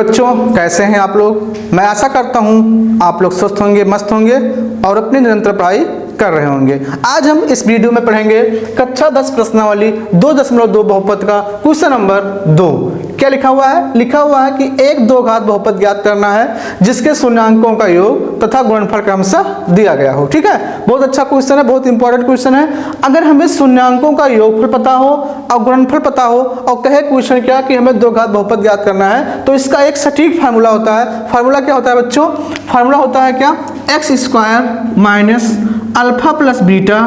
बच्चों, कैसे हैं आप लोग। मैं आशा करता हूं आप लोग स्वस्थ होंगे, मस्त होंगे और अपनी निरंतर पढ़ाई कर रहे होंगे। आज हम इस वीडियो में पढ़ेंगे कक्षा 10 प्रश्नावली 2.2 बहुपद का क्वेश्चन नंबर 2। क्या लिखा हुआ है? लिखा हुआ है कि एक दो घात बहुपद ज्ञात करना है जिसके शून्यांकों का योग तथा गुणनफल क्रमशः दिया गया हो। ठीक है, बहुत अच्छा क्वेश्चन है, बहुत इंपॉर्टेंट क्वेश्चन है। अगर हमें शून्यांकों का योगफल पता हो और गुणनफल पता हो और कहे क्वेश्चन क्या कि हमें दो घात बहुपद ज्ञात करना है, तो इसका एक सटीक फार्मूला होता है। फार्मूला क्या होता है बच्चों? फार्मूला होता है क्या? X square minus alpha plus beta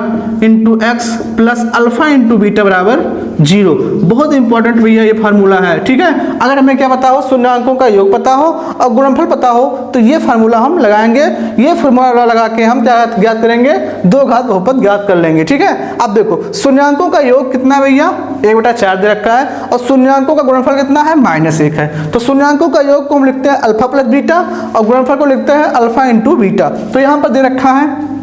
into x plus alpha into beta बराबर 0। बहुत इंपॉर्टेंट भैया ये फार्मूला है। ठीक है, अगर हमें क्या पता हो, शून्यांकों का योग पता हो और गुणनफल पता हो, तो ये फार्मूला हम लगाएंगे। ये फार्मूला लगा के हम क्या ज्ञात करेंगे? दो घात बहुपद ज्ञात कर लेंगे। ठीक है, अब देखो शून्यांकों का योग कितना है भैया? 1/4 दे रखा है और शून्यांकों का गुणनफल कितना है? -1 है। तो शून्यांकों का योग को हम लिखते हैं अल्फा प्लस बीटा और गुणनफल को लिखते हैं अल्फा इंटू बीटा। तो यहाँ पर दे रखा है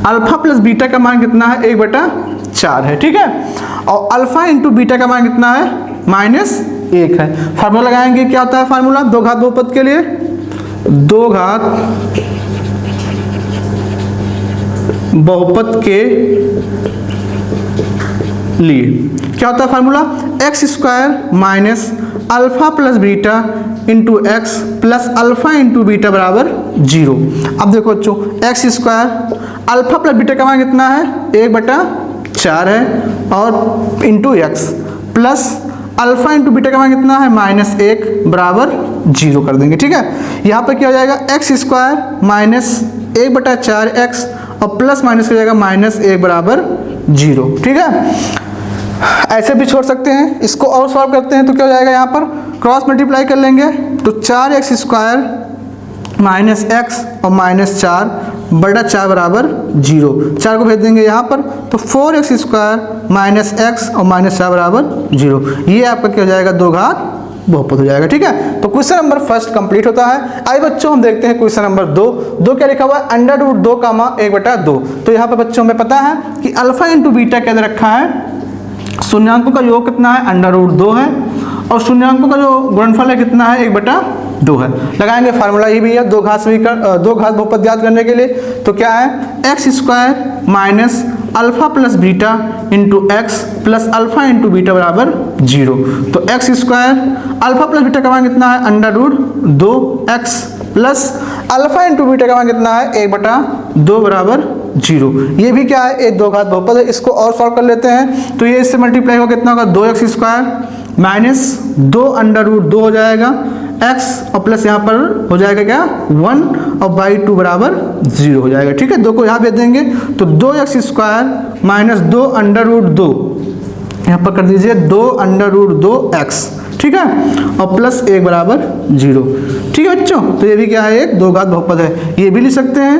अल्फा प्लस बीटा का मान कितना है? 1/4 है। ठीक है, और अल्फा इंटू बीटा का मान कितना है? -1 है। फार्मूला लगाएंगे, क्या होता है फार्मूला दो घात बहुपद के लिए? दो घात बहुपद के लिए क्या होता है formula? X square minus alpha plus beta into x plus alpha into beta बराबर 0। अब देखो बच्चों, x square alpha plus beta का मान कितना है? 1/4 है और into x plus alpha into beta का मान कितना है? -1 बराबर 0 कर देंगे। ठीक है, यहाँ पर क्या हो जाएगा? एक्स स्क्वायर माइनस 1/4 एक्स और प्लस माइनस हो जाएगा -1 बराबर 0। ठीक है, ऐसे भी छोड़ सकते हैं। इसको और सॉल्व करते हैं तो क्या हो जाएगा? यहाँ पर क्रॉस मल्टीप्लाई कर लेंगे तो 4x स्क्वायर माइनस एक्स और -4/4 बराबर 0। 4 को भेज देंगे यहाँ पर तो 4x स्क्वायर माइनस एक्स और -4 बराबर 0। ये आपका क्या हो जाएगा? दो घात बहुपद हो जाएगा। ठीक है, तो क्वेश्चन नंबर फर्स्ट कंप्लीट होता है। आइए बच्चों हम देखते हैं क्वेश्चन नंबर 2। क्या लिखा हुआ है? √2 1/2। तो यहाँ पर बच्चों हमें पता है कि अल्फा इंटू बीटा क्या दे रखा है? शून्यांकों का योग कितना है? √2 है और शून्यांकों का जो गुणनफल है कितना है? 1/2 है। लगाएंगे फार्मूला ये भी है दो घात बहुपद ज्ञात करने के लिए। तो क्या है? X square minus alpha plus beta into x plus alpha into beta बराबर 0। तो x square alpha plus beta का मान कितना है? √2 x plus alpha into beta का मान कितना है? 1/2 बराबर 0। ये भी क्या है? एक दो घात बहुपद है। इसको और सॉल्व कर लेते हैं तो ये इससे मल्टीप्लाई होगा कितना होगा? 2x स्क्वायर माइनस 2 हो जाएगा x और प्लस यहाँ पर हो जाएगा क्या? 1 और बाई 2 बराबर 0 हो जाएगा। ठीक है, 2 को यहाँ भेज देंगे तो 2x स्क्वायर माइनस 2 यहाँ पर कर दीजिए 2 x। ठीक है, और प्लस 1 बराबर 0। ठीक है बच्चों, तो ये भी क्या है? एक दो घात बहुपद है। ये भी लिख सकते हैं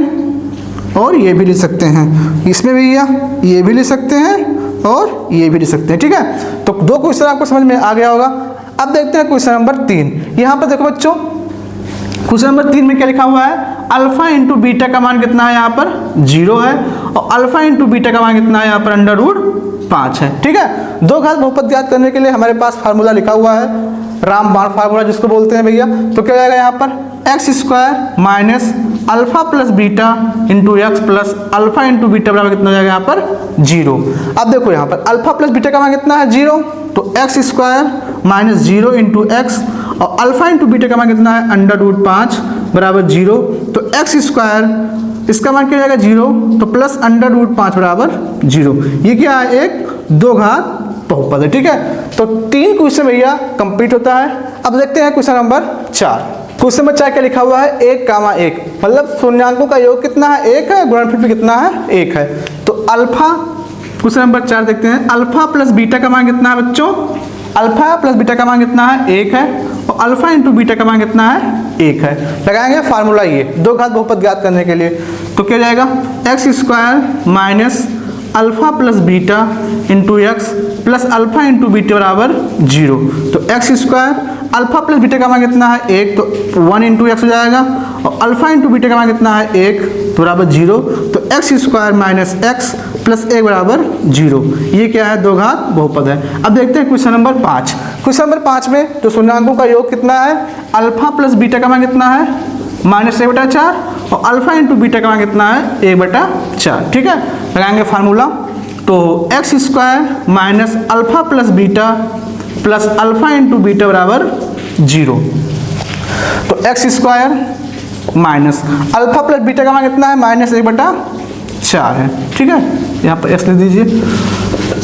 और ये भी लिख सकते हैं। इसमें भी ये भी लिख सकते हैं और ये भी लिख सकते हैं। ठीक है, तो दो क्वेश्चन आपको समझ में आ गया होगा। अब देखते हैं क्वेश्चन नंबर 3। यहाँ पर देखो बच्चों, क्वेश्चन नंबर 3 में क्या लिखा हुआ है? अल्फा इंटू बीटा का मान कितना है? यहाँ पर 0 है और अल्फा इंटू बीटा का मान कितना है? यहाँ पर √5 है। ठीक है, दो घात बहुपद ज्ञात करने के लिए हमारे पास फार्मूला लिखा हुआ है, रामबाण फार्मूला जिसको बोलते हैं भैया। तो क्या जाएगा यहाँ पर? X square minus alpha plus beta into x plus alpha into beta बराबर कितना हो जाएगा? यहाँ पर 0। अब देखो यहाँ पर अल्फा प्लस बीटा का मान कितना है? 0। तो x square minus 0 into x और अल्फा इंटू बीटा का मान कितना है? √5 बराबर 0। तो एक्स स्क्वायर इसका मान क्या हो जाएगा? 0 तो प्लस √5 बराबर 0। ये क्या है? एक दो घात बहुपद है। ठीक है, तो 3 क्वेश्चन भैया कंप्लीट होता है। अब देखते हैं क्वेश्चन नंबर 4। क्वेश्चन नंबर 4 क्या लिखा हुआ है? 1, मतलब शून्यांकों का योग कितना है? 1 है, गुणनफल भी कितना है? 1 है। तो अल्फा, क्वेश्चन नंबर 4 देखते हैं। अल्फा प्लस बीटा का मान कितना है बच्चों? अल्फा प्लस बीटा का मान कितना है? 1 है और अल्फा इंटू बीटा का मान कितना है? 1 है। लगाएंगे फार्मूला ये दो घात बहुपद ज्ञात करने के लिए। तो क्या जाएगा? X square minus alpha plus beta into x plus alpha into beta बराबर 0। तो x square alpha plus beta का मान कितना है? 1, तो 1 इंटू एक्स हो जाएगा और अल्फा इंटू बीटा का मान कितना है? 1 तो बराबर 0। तो x square minus x plus 1 बराबर 0। ये क्या है? दो घात बहुपद है। अब देखते हैं क्वेश्चन नंबर 5। क्वेश्चन नंबर 5 में जो शून्यांकों का योग कितना है, अल्फा प्लस बीटा का मान कितना है -1/4 और अल्फा इंटू बीटा का मान कितना है 1/4। ठीक है, लगाएंगे फार्मूला। तो x square minus alpha plus beta plus alpha into beta बराबर 0। तो x square minus alpha plus beta का मान कितना है -1/4 है। ठीक है, यहाँ पर एक्स लिख दीजिए,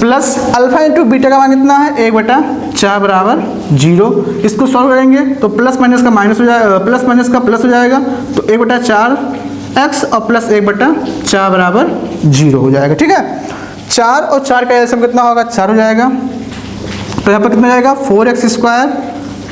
प्लस अल्फा इंटू बीटा का मान कितना है 1/4 बराबर 0। इसको सॉल्व करेंगे तो प्लस माइनस का माइनस हो जाएगा, प्लस माइनस का प्लस हो जाएगा, तो 1/4 एक्स और प्लस 1/4 बराबर 0 हो जाएगा। ठीक है, 4 और 4 का एलसीएम कितना होगा 4 हो जाएगा। तो यहाँ पर कितना जाएगा 4x स्क्वायर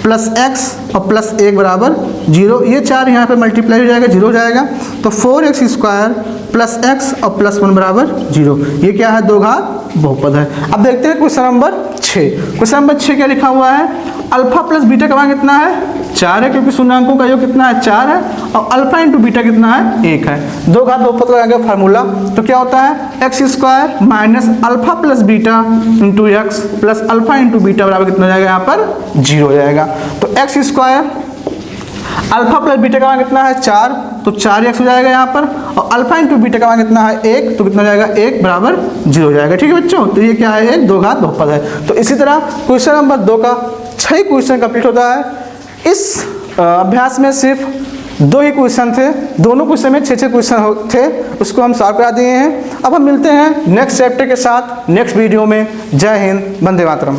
प्लस एक्स और प्लस 1 बराबर 0। ये 4 यहाँ पे मल्टीप्लाई हो जाएगा, 0 हो जाएगा। तो 4x स्क्वायर प्लस एक्स और प्लस 1 बराबर 0। ये क्या है, दो घात बहुपद है। अब देखते हैं क्वेश्चन नंबर 6। क्वेश्चन नंबर 6 क्या लिखा हुआ है, अल्फा प्लस बीटा का मान कितना है 4 है, क्योंकि शून्यांकों का योग कितना है 4 है, और अल्फा इंटू बीटा कितना है 1 है। दो घात बहुपद लगाएंगे फार्मूला। तो क्या होता है x square minus alpha plus beta into x plus alpha into beta बराबर कितना हो जाएगा, यहाँ पर 0 हो जाएगा। तो x square alpha plus beta का मान कितना है 4, तो 4x हो जाएगा यहाँ पर, और अल्फा इंटू बीटा का मान कितना है 1, तो कितना हो जाएगा 1 बराबर 0 हो जाएगा। ठीक है बच्चों, तो ये क्या है, एक दो घात बहुपद है। तो इसी तरह क्वेश्चन नंबर 2 का 6 क्वेश्चन कंप्लीट होता है। इस अभ्यास में सिर्फ 2 ही क्वेश्चन थे, दोनों क्वेश्चन में 6 क्वेश्चन थे, उसको हम सॉल्व करा दिए हैं। अब हम मिलते हैं नेक्स्ट चैप्टर के साथ नेक्स्ट वीडियो में। जय हिंद, वंदे मातरम।